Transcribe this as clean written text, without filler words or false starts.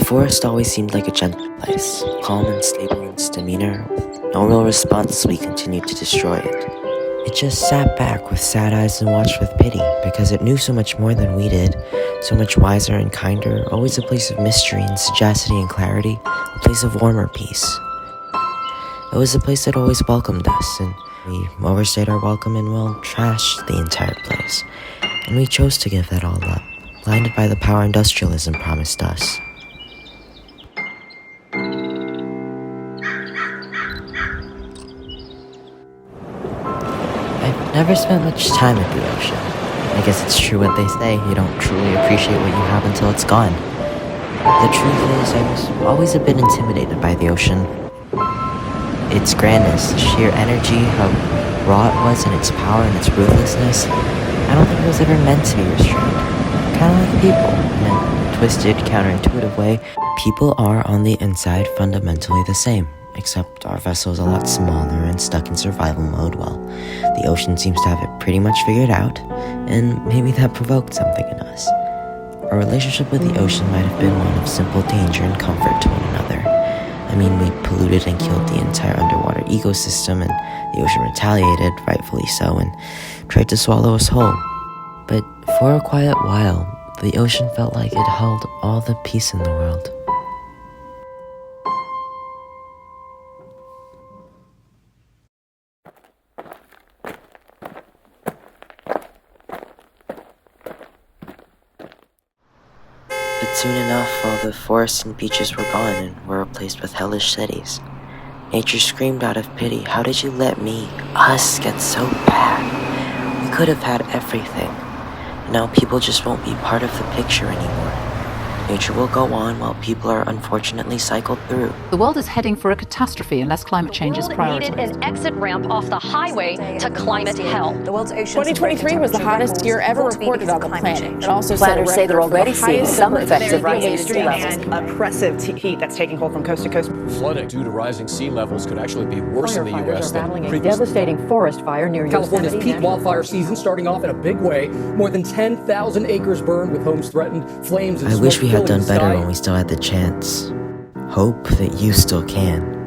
forest always seemed like a gentle place, calm and stable in its demeanor, with no real response as we continued to destroy it. It just sat back with sad eyes and watched with pity, because it knew so much more than we did, so much wiser and kinder, always a place of mystery and sagacity and clarity, a place of warmer peace. It was a place that always welcomed us, and we overstayed our welcome and, well, trashed the entire place. And we chose to give that all up, blinded by the power industrialism promised us. I've never spent much time at the ocean. I guess it's true what they say, you don't truly appreciate what you have until it's gone. The truth is, I was always a bit intimidated by the ocean. Its grandness, sheer energy, how raw it was in its power and its ruthlessness. I don't think it was ever meant to be restrained. Kind of like people, in a twisted, counterintuitive way. People are on the inside fundamentally the same, except our vessel is a lot smaller and stuck in survival mode. Well, the ocean seems to have it pretty much figured out, and maybe that provoked something in us. Our relationship with the ocean might have been one of simple danger and comfort to one another. I mean, we polluted and killed the entire underwater ecosystem, and the ocean retaliated, rightfully so, and tried to swallow us whole. But for a quiet while, the ocean felt like it held all the peace in the world. But soon enough, all the forests and beaches were gone and were replaced with hellish cities. Nature screamed out of pity, "How did you let me, us, get so bad? We could have had everything. And now people just won't be part of the picture anymore. Nature will go on while people are unfortunately cycled through." The world is heading for a catastrophe unless climate change is prioritized. Needed an exit ramp off the highway to climate hell. The world's oceans 2023 was the hottest year ever reported on the planet. It also set a Planners say they're already seeing some effects of rising sea levels. Oppressive heat that's taking hold from coast to coast. Flooding due to rising sea levels could actually be worse in the U.S. than a devastating forest fire near California's peak wildfire season starting off in a big way. More than 10,000 acres burned with homes threatened, flames and I smoke wish we had filling done the better sky. when we still had the chance. Hope that you still can.